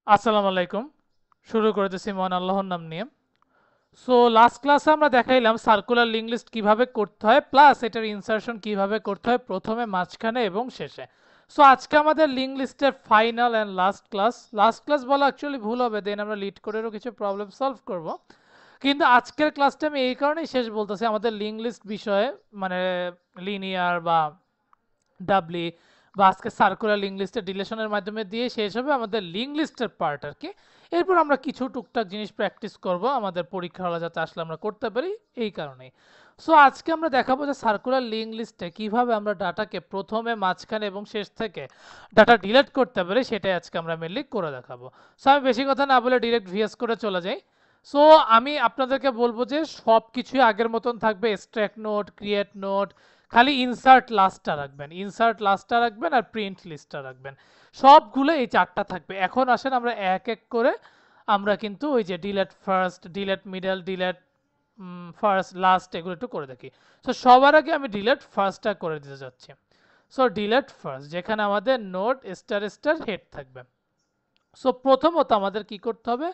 আসসালামু আলাইকুম। শুরু করতেছি মহান আল্লাহর নাম নিয়ে। সো লাস্ট ক্লাসে আমরা দেখাইলাম সার্কুলার লিঙ্ক লিস্ট কিভাবে করতে হয়, প্লাস এটার ইনসারশন কিভাবে করতে হয় প্রথমে, মাঝখানে এবং শেষে। সো আজকে আমাদের লিঙ্ক লিস্টের final and last class. Last class বলা অ্যাকচুয়ালি ভুল হবে, দেন আমরা লিড কোডেরও কিছু প্রবলেম সলভ করব। কিন্তু আজকের ক্লাসটা আমি এই কারণেই শেষ বলতেছি, আমাদের লিঙ্ক লিস্ট বিষয়ে, মানে লিনিয়ার বা ডাবলি বা আজকে সার্কুলার লিঙ্ক লিস্টের ডিলেশনের মাধ্যমে দিয়ে শেষ হবে আমাদের লিঙ্ক লিস্টের পার্ট আর কি। এরপর আমরা কিছু টুকটাক জিনিস প্র্যাকটিস করব আমাদের পরীক্ষা হলে, যাতে আসলে আমরা করতে পারি, এই কারণেই। সো আজকে আমরা দেখাবো যে সার্কুলার লিঙ্ক লিস্টে কিভাবে আমরা ডাটাকে প্রথমে, মাঝখানে এবং শেষ থেকে ডাটা ডিলিট করতে পারি, সেটাই আজকে আমরা মেনলি করে দেখাবো। সো আমি বেশি কথা না বলে ডিরেক্ট ভিএস করে চলে যাই। সো আমি আপনাদেরকে বলবো যে সব কিছুই আগের মতন থাকবে, এক্সট্রাক্ট নোট, ক্রিয়েট নোট, খালি ইনসার্ট লাস্টটা রাখবেন, ইনসার্ট লাস্টটা রাখবেন আর প্রিন্ট লিস্টটা রাখবেন। সবগুলো এই চারটা থাকবে। এখন আসেন আমরা এক এক করে আমরা কিন্তু ওই যে delete first, delete middle, delete first, last এগুলো একটু করে দেখি। সো সবার আগে আমি ডিলেট ফার্স্টটা করে দিতে যাচ্ছি। সো ডিলেট ফার্স্ট, যেখানে আমাদের নোট স্টার স্টার হেড থাকবে। সো প্রথমত আমাদের কি করতে হবে,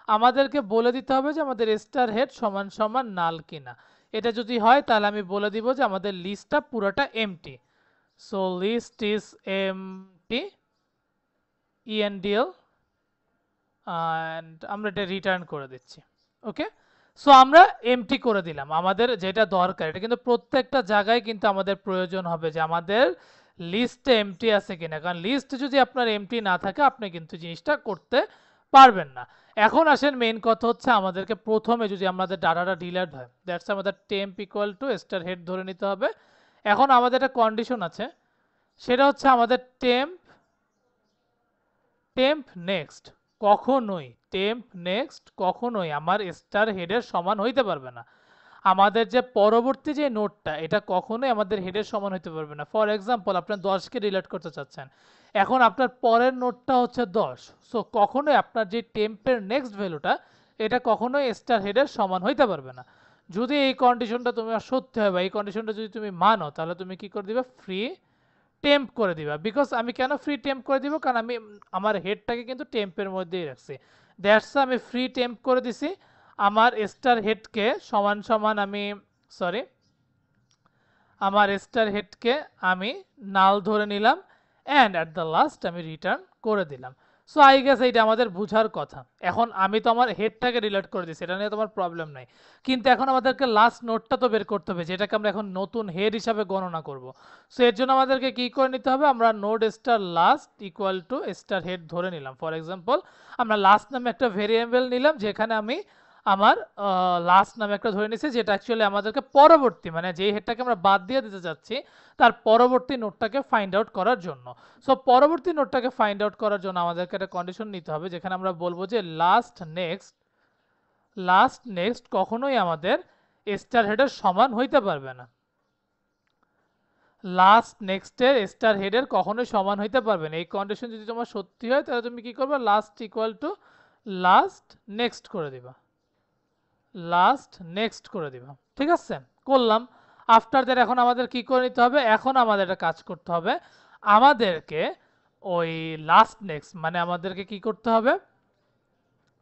আমাদেরকে বলে দিতে হবে যে আমাদের স্টার হেড সমান সমান নাল কিনা। এটা যদি হয় তাহলে আমি বলে দিব যে আমাদের লিস্টটা পুরোটা empty. So list is empty, ENDL, and আমরা এটা রিটার্ন করে দিচ্ছি। ওকে, সো আমরা এমটি করে দিলাম আমাদের যেটা দরকার। এটা কিন্তু প্রত্যেকটা জায়গায় কিন্তু আমাদের প্রয়োজন হবে যে আমাদের লিস্টে এমটি আছে কিনা, কারণ লিস্ট যদি আপনার এমটি না থাকে আপনি কিন্তু জিনিসটা করতে পারবেন না। এখন আসেন মেইন কথা হচ্ছে, আমাদেরকে প্রথমে যদি আমাদের ডাটাটা ডিলিট হয়, দ্যাটস আমাদের temp equal to star head ধরে নিতে হবে। এখন আমাদের একটা কন্ডিশন আছে, সেটা হচ্ছে আমাদের টেম্প টেম্প নেক্সট কখনোই, টেম্প নেক্সট কখনোই আমার স্টার হেডের সমান হইতে পারবে না। আমাদের যে পরবর্তী যে নোটটা, এটা কখনোই আমাদের হেডের সমান হইতে পারবে না। ফর এক্সাম্পল, আপনার 10কে রিলেট করতে চাচ্ছেন, এখন আপনার পরের নোটটা হচ্ছে 10। সো কখনোই আপনার যে টেম্পের নেক্সট ভ্যালুটা, এটা কখনোই স্টার হেডের সমান হইতে পারবে না। যদি এই কন্ডিশনটা তোমার সত্যি হয় বা এই কন্ডিশনটা যদি তুমি মানো, তাহলে তুমি কি করে দিবে, ফ্রি টেম্প করে দিবা। বিকজ আমি কেন ফ্রি টেম্প করে দিব, কারণ আমি আমার হেডটাকে কিন্তু টেম্পের মধ্যেই রাখছি। দ্যাটস আমি ফ্রি টেম্প করে দিছি। আমার স্টার হেডকে সমান সমান আমি, সরি, আমার স্টার হেডকে আমি নাল ধরে নিলাম, অ্যান্ড অ্যাট দ্য লাস্ট আমি রিটার্ন করে দিলাম। সো আই গেস এইটা আমাদের বুঝার কথা। এখন আমি তো আমার হেডটাকে রিলেট করে দিচ্ছি, এটা নিয়ে তোমার প্রবলেম নাই। কিন্তু এখন আমাদেরকে লাস্ট নোটটা তো বের করতে হবে, যেটাকে আমরা এখন নতুন হেড হিসাবে গণনা করব। সো এর জন্য আমাদেরকে কি করে নিতে হবে, আমরা node star last equal to star head ধরে নিলাম। ফর এক্সাম্পল, আমরা লাস্ট নামে একটা ভেরিয়েবল নিলাম, যেখানে আমি আমার লাস্ট নামে একটা ধরে নিছি, যেটা অ্যাকচুয়ালি আমাদেরকে পরবর্তী, মানে যেই হেডটাকে আমরা বাদ দিয়ে দিতে যাচ্ছি, তার পরবর্তী নোটটাকে ফাইন্ড আউট করার জন্য। সো পরবর্তী নোটটাকে ফাইন্ড আউট করার জন্য আমাদেরকে একটা কন্ডিশন নিতে হবে, যেখানে আমরা বলবো যে লাস্ট নেক্সট কখনোই আমাদের স্টার হেডের সমান হইতে পারবে না। লাস্ট নেক্সটের স্টার হেডের কখনোই সমান হইতে পারবে না। এই কন্ডিশন যদি তোমার সত্যি হয়, তাহলে তুমি কি করবে, last equal to last next করে দিবা, লাস্ট নেক্সট করে দিবা। ঠিক আছে, করলাম। আফটার দ্যাট এখন আমাদের কি করে নিতে হবে, এখন আমাদের একটা কাজ করতে হবে। আমাদেরকে ওই লাস্ট নেক্সট, মানে আমাদেরকে কি করতে হবে,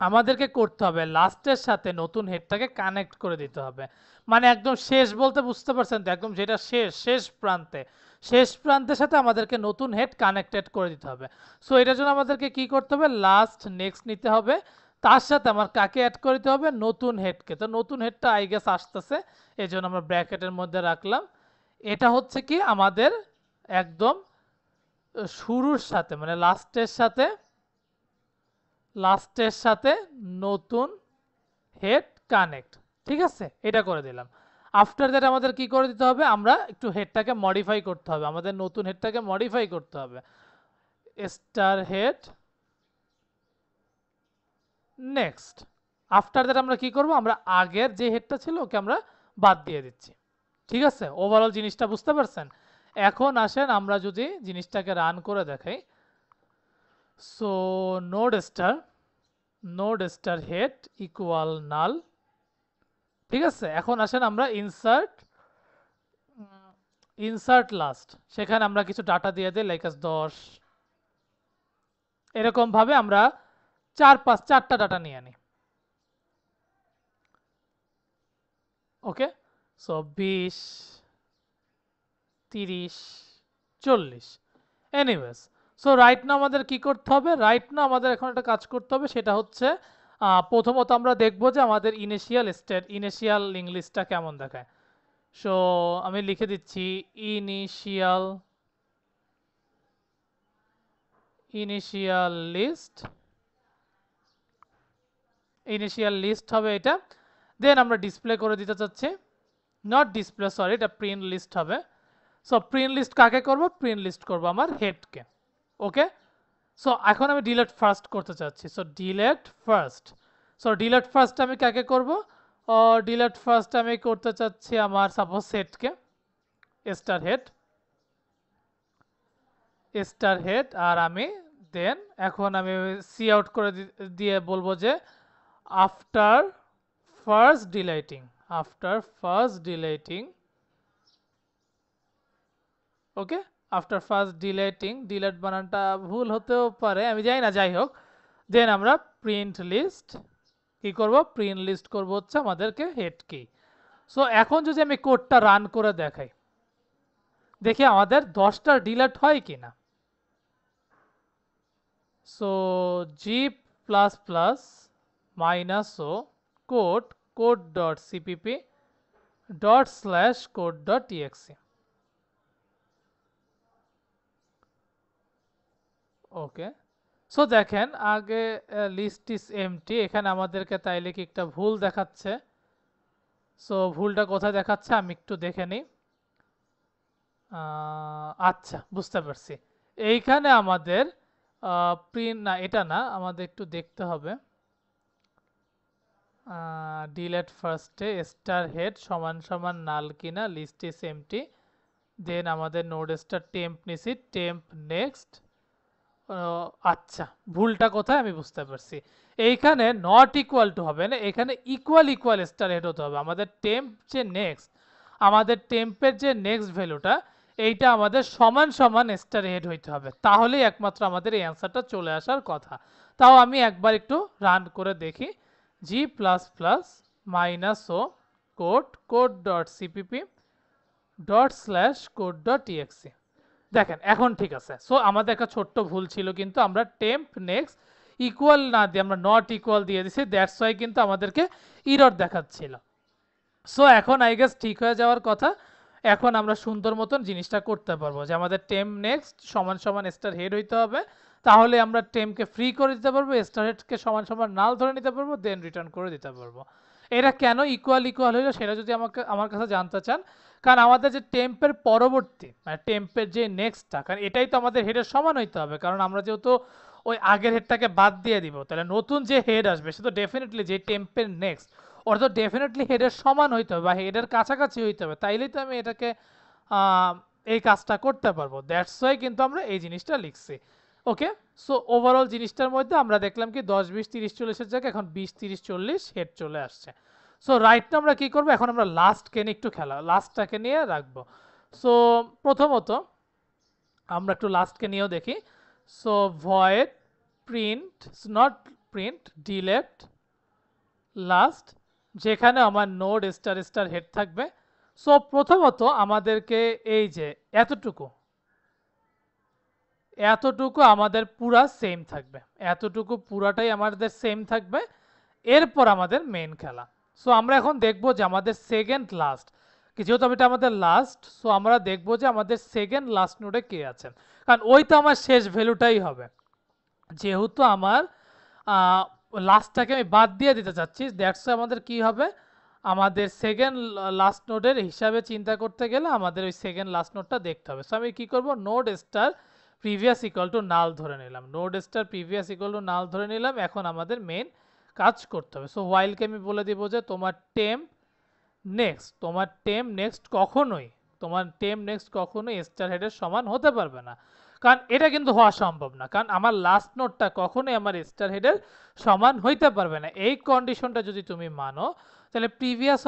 আমাদেরকে করতে হবে লাস্টের সাথে নতুন হেডটাকে কানেক্ট করে দিতে হবে। মানে একদম শেষ বলতে বুঝতে পারছেন তো, একদম যেটা শেষ, শেষ প্রান্তে, শেষ প্রান্তের সাথে আমাদেরকে নতুন হেড কানেক্টেড করে দিতে হবে। সো এটার জন্য আমাদেরকে কি করতে হবে, লাস্ট নেক্সট নিতে হবে, তার সাথে আমার কাকে অ্যাড করে দিতে হবে, নতুন হেডকে। তো নতুন হেডটা আই গেস আসতেছে, এই জন্য আমরা ব্র্যাকেটের মধ্যে রাখলাম। এটা হচ্ছে কি আমাদের একদম শুরুর সাথে, মানে লাস্টের সাথে নতুন হেড কানেক্ট। ঠিক আছে, এটা করে দিলাম। আফটার দ্যাট আমাদের কি করে দিতে হবে, আমরা একটু হেডটাকে মডিফাই করতে হবে, আমাদের নতুন হেডটাকে মডিফাই করতে হবে। Star head next. After that আমরা কি করব, আমরা আগের যে হেডটা ছিল ওকে আমরা বাদ দিয়ে দিচ্ছি। ঠিক আছে, ওভারঅল জিনিসটা বুঝতে পারছেন। এখন আসেন আমরা যদি জিনিসটাকে রান করে দেখাই। So node star head equal null. ঠিক আছে, এখন আসেন আমরা ইনসার্ট লাস্ট, সেখানে আমরা কিছু ডাটা দিয়ে দিই, লাইক 10। এরকম ভাবে আমরা চারটা ডাটা নিয়ে আনি। ওকে, সো 20, 30, 40। এনিওয়েজ, সো রাইট না আমাদের কি করতে হবে? রাইট না আমাদের এখন একটা কাজ করতে হবে, সেটা হচ্ছে প্রথমত আমরা দেখব যে আমাদের ইনিশিয়াল লিঙ্ক লিস্টটা কেমন দেখায়। সো আমি লিখে দিচ্ছি ইনিশিয়াল লিস্ট হবে এটা। দেন আমরা ডিসপ্লে করে দিতে চাচ্ছি, নট ডিসপ্লে, সরি, এটা প্রিন্ট লিস্ট হবে। সো প্রিন্ট লিস্ট কাকে করব? প্রিন্ট লিস্ট করব আমার হেডকে। ওকে, সো এখন আমি ডিলেট ফার্স্ট করতে চাচ্ছি। সো ডিলেট ফার্স্ট আমি কাকে করব? ডিলেট ফার্স্ট আমি করতে চাচ্ছি আমার সাপোজ সেটকে, স্টার হেড। আর আমি দেন এখন আমি সি আউট করে দিয়ে বলবো যে আফটার ফার্স্ট ডিলেটিং ওকে, আফটার ফার্স্ট ডিলেট বানানটা ভুল হতেও পারে, আমি জানি না, যাই হোক। দেন আমরা প্রিন্ট লিস্ট কি করব? প্রিন্ট লিস্ট করব হচ্ছে আমাদেরকে হেড কি। সো এখন যদি আমি কোডটা রান করে দেখাই, দেখি আমাদের 10টা ডিলেট হয় কিনা। So G plus plus -o code.cpp./code.exe। ওকে, সো দেখেন আগে লিস্ট ইজ এমটি, এখানে আমাদেরকে তাইলে কি একটা ভুল দেখাচ্ছে। সো ভুলটা কোথায় দেখাচ্ছে আমি একটু দেখে নিই। আচ্ছা, বুঝতে পারছি। এইখানে আমাদের প্রিন্ট না, এটা না, আমাদের একটু দেখতে হবে। ডিলেট ফার্স্টে স্টার হেড সমান সমান নাল কিনা, লিস্ট ইজ এমটি। দেন আমাদের নোড স্টার টেম্প নিছি, টেম্প নেক্সট। আচ্ছা, ভুলটা কোথায় আমি বুঝতে পারছি। এইখানে নট ইকুয়াল টু হবে না, এখানে ইকুয়াল স্টার হেড হতে হবে। আমাদের টেম্পের যে নেক্সট ভ্যালুটা, এইটা আমাদের সমান সমান স্টার হেড হইতে হবে, তাহলেই একমাত্র আমাদের এই অ্যান্সারটা চলে আসার কথা। তাও আমি একবার একটু রান করে দেখি। জি প্লাস প্লাস -o code.cpp./code.exe। দেখেন এখন ঠিক আছে। সো আমাদের একটা ছোট্ট ভুল ছিল, কিন্তু আমরা টেম্প নেক্সট ইকুয়াল না দিয়ে আমরা নট ইকুয়াল দিয়ে দিছি, দ্যাটস ওয়াই কিন্তু আমাদেরকে ইরর দেখাচ্ছিল। সো এখন আই গেস ঠিক হয়ে যাওয়ার কথা। এখন আমরা সুন্দর মতন জিনিসটা করতে পারবো যে আমাদের টেম্প নেক্সট সমান সমান স্টার হেড হইতে হবে, তাহলে আমরা টেম্পকে ফ্রি করে দিতে পারবো, স্টার হেডকে সমান সমান নাল ধরে নিতে পারবো, দেন রিটার্ন করে দিতে পারবো। এটা কেন ইকুয়াল হইলো সেটা যদি আমার কাছে জানতে চান, কারণ আমাদের যে টেম্পের পরবর্তী মানে টেম্পের যে নেক্সটটা, কারণ এটাই তো আমাদের হেডের সমান হইতে হবে, কারণ আমরা যেহেতু ওই আগের হেডটাকে বাদ দিয়ে দিব, তাহলে নতুন যে হেড আসবে সে তো ডেফিনেটলি যে টেম্পের নেক্সট, ওটা তো ডেফিনেটলি হেডের সমান হইতে হবে বা হেডের কাছাকাছি হইতে হবে, তাইলেই তো আমি এটাকে এই কাজটা করতে পারবো। দ্যাটস ওয়াই কিন্তু আমরা এই জিনিসটা লিখছি। ওকে, সো ওভারঅল জিনিসটার মধ্যে আমরা দেখলাম কি 10, 20, 30, 40-এর জায়গায় এখন 20, 30, 40 হেড চলে আসছে। সো রাইট আমরা কি করবো? এখন আমরা লাস্টকে নিয়ে একটু লাস্টটাকে নিয়ে রাখবো। সো প্রথমত আমরা একটু লাস্টকে নিয়েও দেখি। So void print delete last, যেখানে আমার নোড স্টার হেড থাকবে। সো প্রথমত আমাদেরকে এই যে এতটুকু আমাদের পুরা সেম থাকবে, এতটুকু পুরাটাই আমাদের সেম থাকবে। এরপর আমাদের মেন খেলা। সো আমরা এখন দেখবো যে আমাদের সেকেন্ড লাস্ট, যেহেতু এটা আমাদের লাস্ট, সো আমরা দেখবো যে আমাদের সেকেন্ড লাস্ট নোডে কে আছেন, কারণ ওই তো আমার শেষ ভ্যালুটাই হবে। যেহেতু আমার লাস্টটাকে আমি বাদ দিয়ে দিতে চাচ্ছি, দ্যাটস আমাদের কি হবে, আমাদের সেকেন্ড লাস্ট নোডের হিসাবে চিন্তা করতে গেলে আমাদের ওই সেকেন্ড লাস্ট নোডটা দেখতে হবে। সো আমি কি করব, node star previous equal two নাল ধরে নিলাম। এখন আমাদের মেন কাজ করতে হবে। সো ওয়াইলকে আমি বলে দিব যে তোমার টেম্প নেক্সট কখনোই স্টার হেডের সমান হতে পারবে না, কারণ এটা কিন্তু হওয়া সম্ভব না, কারণ আমার লাস্ট নোটটা কখনোই আমার স্টার হেডের সমান হইতে পারবে না। এই কন্ডিশনটা যদি তুমি মানো, তাহলে প্রিভিয়াস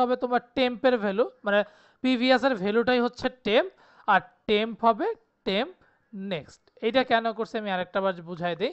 হবে তোমার টেম্পের ভ্যালু, মানে প্রিভিয়াসের ভ্যালুটাই হচ্ছে টেম্প, আর টেম্প হবে টেম্প নেক্সট। এইটা কেন করছে আমি আরেকটা বার বুঝাই দিই।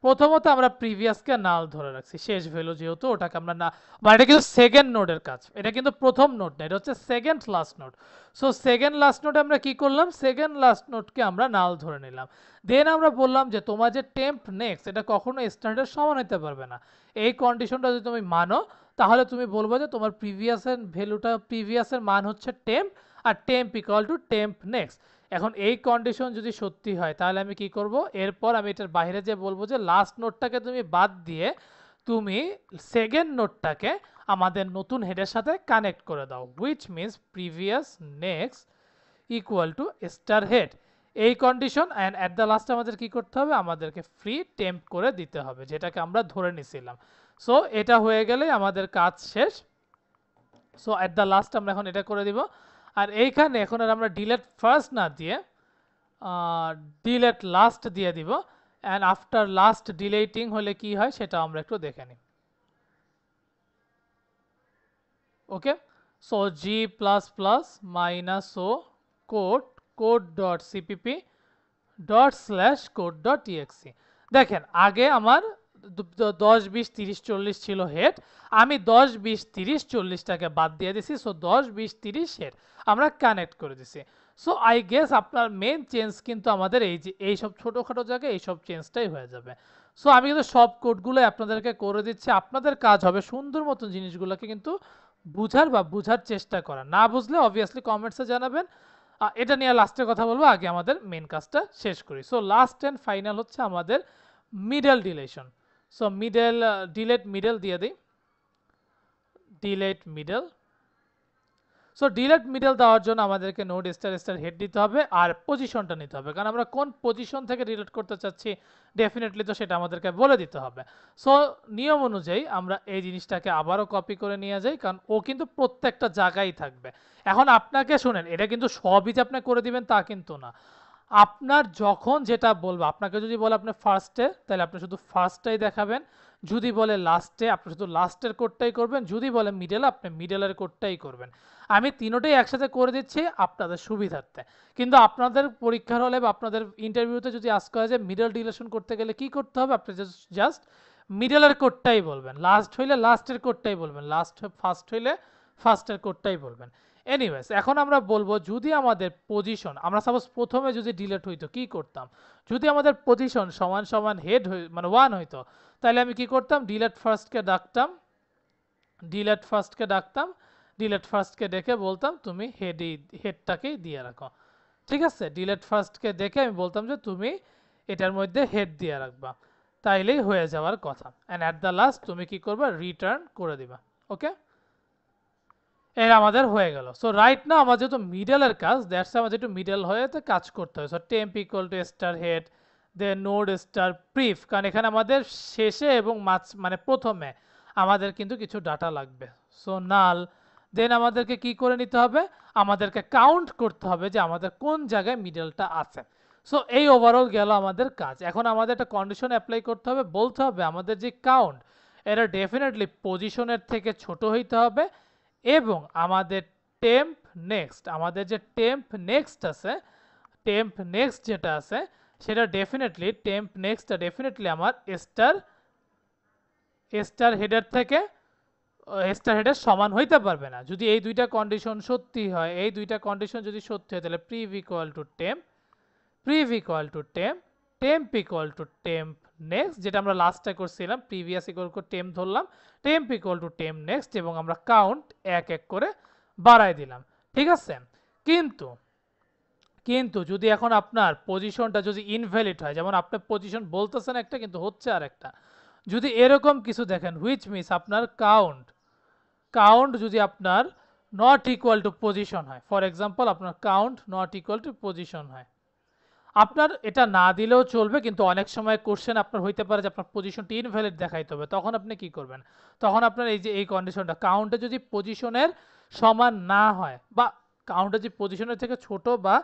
প্রথমত আমরা প্রিভিয়াসকে নাল ধরে রাখছি, শেষ ভ্যালু যেহেতু ওটাকে আমরা না, মানে এটা কিন্তু সেকেন্ড নোডের কাজ, এটা কিন্তু প্রথম নোড না, এটা হচ্ছে second last node. So second last নোডে আমরা কি করলাম, সেকেন্ড লাস্ট নোডকে আমরা নাল ধরে নিলাম। দেন আমরা বললাম যে তোমার যে টেম্প নেক্সট এটা কখনো স্টার্টের সমান হতে পারবে না। এই কন্ডিশনটা যদি তুমি মানো তাহলে তুমি বলবো যে তোমার প্রিভিয়াসের ভ্যালুটা, প্রিভিয়াসের মান হচ্ছে টেম্প, আর temp equal to temp next. এখন এই কন্ডিশন যদি সত্যি হয় তাহলে আমি কি করব, এরপর আমি এটার বাইরে যে বলবো যে লাস্ট নোটটাকে তুমি বাদ দিয়ে তুমি সেকেন্ড নোটটাকে আমাদের নতুন হেডের সাথে কানেক্ট করে দাও, which means previous next equal to star head. এই condition and at the last আমাদের কি করতে হবে, আমাদেরকে ফ্রি টেম্প করে দিতে হবে, যেটাকে আমরা ধরে নিছিলাম। সো এটা হয়ে গেলেই আমাদের কাজ শেষ। সো অ্যাট দ্য লাস্ট আমরা এখন এটা করে দিব। আর এইখানে এখন আর আমরা ডিলেট ফার্স্ট না দিয়ে ডিলেট লাস্ট দিয়ে দিব, অ্যান্ড আফটার লাস্ট ডিলেটিং হলে কি হয় সেটা আমরা একটু দেখে নিই। Okay, so G plus plus minus O code code dot CPP dot slash code dot EXE. দেখেন আগে আমার 10 20 30 40 ছিল হেড, আমি 10 20 30 40টাকে বাদ দিয়ে দিছি। সো 10 20 30 হেড আমরা কানেক্ট করে দিছি। সো আই গেস আপনার মেন চেঞ্জ কিন্তু আমাদের এই যে এইসব ছোটোখাটো জায়গায় এইসব চেঞ্জটাই হয়ে যাবে। সো আমি কিন্তু সব কোডগুলো আপনাদেরকে করে দিচ্ছি, আপনাদের কাজ হবে সুন্দর মতন জিনিসগুলোকে কিন্তু বুঝার চেষ্টা করা। না বুঝলে অবভিয়াসলি কমেন্টসে জানাবেন, এটা নিয়ে লাস্টে কথা বলবো, আগে আমাদের মেন কাজটা শেষ করি। সো লাস্ট অ্যান্ড ফাইনাল হচ্ছে আমাদের middle deletion. So middle delete middle দিয়ে দিই, delete middle. So delete middle দেওয়ার জন্য আমাদেরকে নোড স্টার স্টার হেড দিতে হবে আর পজিশনটা নিতে হবে, কারণ আমরা কোন পজিশন থেকে ডিলেট করতে চাচ্ছি ডেফিনেটলি তো সেটা আমাদেরকে বলে দিতে হবে। সো নিয়ম অনুযায়ী আমরা এই জিনিসটাকে আবারও কপি করে নিয়ে যাই, কারণ ও কিন্তু প্রত্যেকটা জায়গায় থাকবে। এখন আপনাকে শুনেন, এটা কিন্তু সবই যে আপনি করে দিবেন তা কিন্তু না, আপনার যখন যেটা বলবো, আপনাকে যদি বলে আপনি ফার্স্টে তাহলে আপনি শুধু ফার্স্টটাই দেখাবেন, যদি বলে লাস্টে আপনি শুধু লাস্টের কোডটাই করবেন, যদি বলে মিডলে আপনি মিডলের কোডটাই করবেন। আমি তিনোটাই একসাথে করে দিচ্ছি আপনাদের সুবিধার্থে, কিন্তু আপনাদের পরীক্ষার হলে বা আপনাদের ইন্টারভিউতে যদি আস্ক হয় যে মিডল ডিলেশন করতে গেলে কি করতে হবে, আপনি জাস্ট মিডলের কোডটাই বলবেন, লাস্ট হইলে লাস্টের কোডটাই বলবেন, ফার্স্ট হইলে ফার্স্টের কোডটাই বলবেন। এনিওয়েজ এখন আমরা বলবো যদি আমাদের পজিশন, আমরা সাপোজ প্রথমে যদি ডিলেট হইতো কি করতাম, যদি আমাদের পজিশন সমান সমান হেড মানে 1 হইতো তাহলে আমি কি করতাম, ডিলেট ফার্স্টকে ডাকতাম, ডিলেট ফার্স্টকে ডাকতাম, ডিলেট ফার্স্টকে ডেকে বলতাম তুমি হেডটাকেই দিয়ে রাখো। ঠিক আছে, ডিলেট ফার্স্টকে দেখে আমি বলতাম যে তুমি এটার মধ্যে হেড দিয়ে রাখবা, তাইলেই হয়ে যাওয়ার কথা। অ্যান্ড অ্যাট দ্য লাস্ট তুমি কি করবা, রিটার্ন করে দিবা। ওকে, এর আমাদের হয়ে গেল। সো রাইট নাও আমাদের যেহেতু মিডলের কাজ, দ্যাটস আমাদের একটু মিডল হয়ে কাজ করতে হয়। So temp equal to star head then node star prev, কারণ এখানে আমাদের শেষে এবং মানে প্রথমে আমাদের কিন্তু কিছু ডাটা লাগবে। সো নাল, দেন আমাদেরকে কি করে নিতে হবে, আমাদেরকে কাউন্ট করতে হবে যে আমাদের কোন জায়গায় মিডলটা আছে। সো এই ওভারঅল গেল আমাদের কাজ। এখন আমাদের একটা কন্ডিশন অ্যাপ্লাই করতে হবে, বলতে হবে আমাদের যে কাউন্ট এটা ডেফিনেটলি পজিশনের থেকে ছোট হইতে হবে, এবং আমাদের টেম্প নেক্সট, আমাদের যে টেম্প নেক্সট আছে, টেম্প নেক্সট যেটা আছে সেটা ডেফিনেটলি টেম্প নেক্সটটা ডেফিনেটলি আমার স্টার হেডের থেকে স্টার হেডের সমান হইতে পারবে না। যদি এই দুইটা কন্ডিশন সত্যি হয়, এই দুইটা কন্ডিশন যদি সত্যি হয় তাহলে prev equal to temp, prev equal to temp, temp equal to temp next, যেটা আমরা লাস্টে করছিলাম প্রিভিয়াস ইকুয়াল টু টেম্প ধরলাম, temp equal to temp next, এবং আমরা কাউন্ট এক এক করে বাড়াই দিলাম। ঠিক আছে, কিন্তু কিন্তু যদি এখন আপনার পজিশনটা যদি ইনভ্যালিড হয়, যেমন আপনার পজিশন বলতেছেন একটা কিন্তু হচ্ছে আর একটা, যদি এরকম কিছু দেখেন হুইচ মিনস আপনার কাউন্ট কাউন্ট যদি আপনার নট ইকুয়াল টু পজিশন হয়, ফর এক্সাম্পল আপনার count not equal to position হয়, আপনার এটা না দিলেও চলবে, কিন্তু অনেক সময় কোশ্চেন আপনার হইতে পারে যে আপনার পজিশনটি ইনভ্যালিড দেখাইতে হবে, তখন আপনি কি করবেন, তখন আপনার এই যে এই কন্ডিশনটা কাউন্টে যদি পজিশনের সমান না হয়, বা কাউন্টে যদি পজিশনের থেকে ছোট বা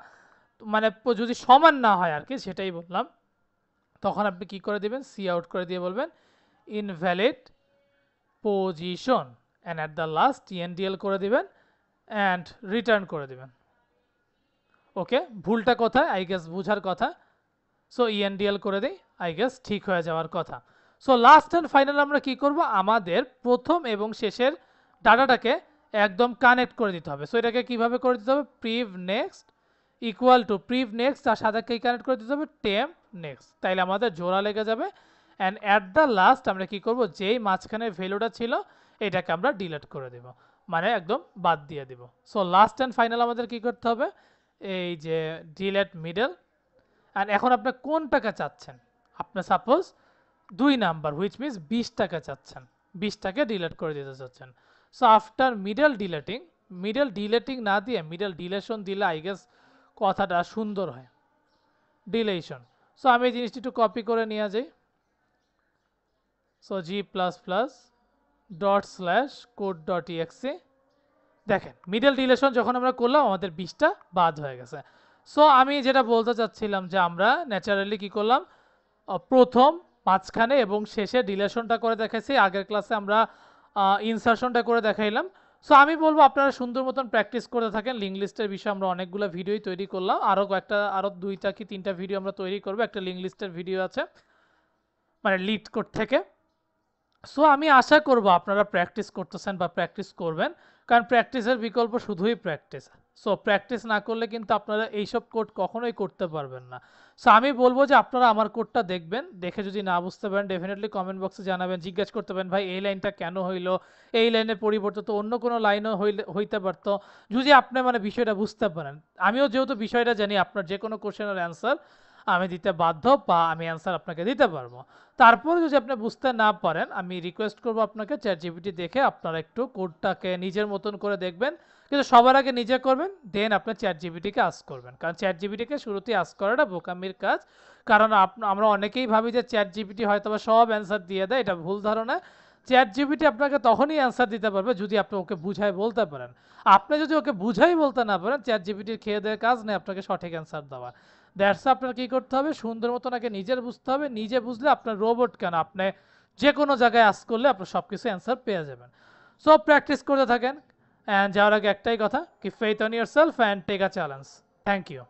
মানে যদি সমান না হয় আর কি, সেটাই বললাম, তখন আপনি কি করে দিবেন, সি আউট করে দিয়ে বলবেন invalid position, and at the last টিএনডিএল করে দিবেন অ্যান্ড রিটার্ন করে দিবেন। ওকে, ভুলটা কোথায়, আই গেস বুঝার কথা। সো ইএনডিএল করে দিই, আই গেস ঠিক হয়ে যাওয়ার কথা। সো লাস্ট অ্যান্ড ফাইনাল আমরা কি করব, আমাদের প্রথম এবং শেষের ডাটাটাকে একদম কানেক্ট করে দিতে হবে। সো এটাকে কিভাবে করে দিতে হবে, প্রিভ নেক্সট ইকুয়াল টু প্রিভ নেক্সট, আর সাথে কি কানেক্ট করে দিতে হবে, টেম্প নেক্সট, তাইলে আমাদের জোড়া লেগে যাবে। অ্যান্ড অ্যাট দ্য লাস্ট আমরা কি করব, যেই মাঝখানে ভ্যালুটা ছিল এটাকে আমরা ডিলিট করে দেব, মানে একদম বাদ দিয়ে দিব। সো লাস্ট অ্যান্ড ফাইনাল আমাদের কি করতে হবে, এই যে ডিলিট মিডল। অ্যান্ড এখন আপনি কোন টাকা চাচ্ছেন, আপনি সাপোজ 2 নাম্বার, হুইচ মিনস 20 টাকা চাচ্ছেন, 20টাকে ডিলিট করে দিতে চাচ্ছেন। সো আফটার মিডল ডিলেটিং না দিয়ে মিডল ডিলেশন দিলে আই গেস কথাটা সুন্দর হয়, ডিলেশন। সো আমি এই জিনিসটি একটু কপি করে নিয়ে যাই। So G plus plus dot slash code dot EXE, দেখেন মিডল ডিলেশন যখন আমরা করলাম আমাদের 20টা বাদ হয়ে গেছে। সো আমি যেটা বলতে চাচ্ছিলাম যে আমরা ন্যাচারালি কি করলাম, প্রথম মাঝখানে এবং শেষে ডিলেশনটা করে দেখাইছি, আগের ক্লাসে আমরা ইনসারশনটা করে দেখাইলাম। সো আমি বলবো আপনারা সুন্দর মতন প্র্যাকটিস করতে থাকেন। লিঙ্ক লিস্টের বিষয়ে আমরা অনেকগুলো ভিডিওই তৈরি করলাম, আরও 2টা কি 3টা ভিডিও আমরা তৈরি করবো, একটা লিঙ্ক লিস্টের ভিডিও আছে মানে লিড কোড থেকে। সো আমি আশা করব আপনারা প্র্যাকটিস করতেছেন বা প্র্যাকটিস করবেন, কারণ প্র্যাকটিসের বিকল্প শুধুই প্র্যাকটিস। সো প্র্যাকটিস না করলে কিন্তু আপনারা এইসব কোড কখনোই করতে পারবেন না। সো আমি বলবো যে আপনারা আমার কোডটা দেখবেন, দেখে যদি না বুঝতে পারেন ডেফিনেটলি কমেন্ট বক্সে জানাবেন, জিজ্ঞেস করতে পারেন ভাই এই লাইনটা কেন হইলো, এই লাইনের পরিবর্তে তো অন্য কোনো লাইনও হইতে পারতো, যদি আপনি মানে বিষয়টা বুঝতে পারেন। আমিও যেহেতু বিষয়টা জানি, আপনার যে কোনো কোশ্চেনের অ্যান্সার আমি দিতে বাধ্য বা আমি অ্যান্সার আপনাকে দিতে পারবো। তারপরে যদি আপনি বুঝতে না পারেন, আমি রিকোয়েস্ট করবো আপনাকে চ্যাট জিপিটি দেখে আপনারা একটু কোডটাকে নিজের মতন করে দেখবেন, কিন্তু সবার আগে নিজে করবেন, দেন আপনি চ্যাট জিপিটিকে আস্ক করবেন, কারণ চ্যাট জিপিটিকে শুরুতেই আস্ক করাটা বোকামির কাজ। কারণ আমরা অনেকেই ভাবি যে চ্যাট জিপিটি হয়তো বা সব অ্যান্সার দিয়ে দেয়, এটা ভুল ধারণা। চ্যাট জিপিটি আপনাকে তখনই অ্যান্সার দিতে পারবে যদি আপনি ওকে বুঝাই বলতে পারেন। আপনি যদি ওকে বুঝাই বলতে না পারেন, চ্যাট জিপিটির খেয়ে দেওয়ার কাজ নেই আপনাকে সঠিক অ্যান্সার দেওয়া। দ্যাটস আপনার কি করতে হবে, সুন্দর মতন আগে নিজের বুঝতে হবে, নিজে বুঝলে আপনার রোবট কেন, আপনি যে কোনো জায়গায় আস্ক করলে আপনার সব কিছু অ্যান্সার পেয়ে যাবেন। সো প্র্যাকটিস করতে থাকেন, অ্যান্ড যাওয়ার আগে একটাই কথা, কি faith on yourself and take a challenge. Thank you.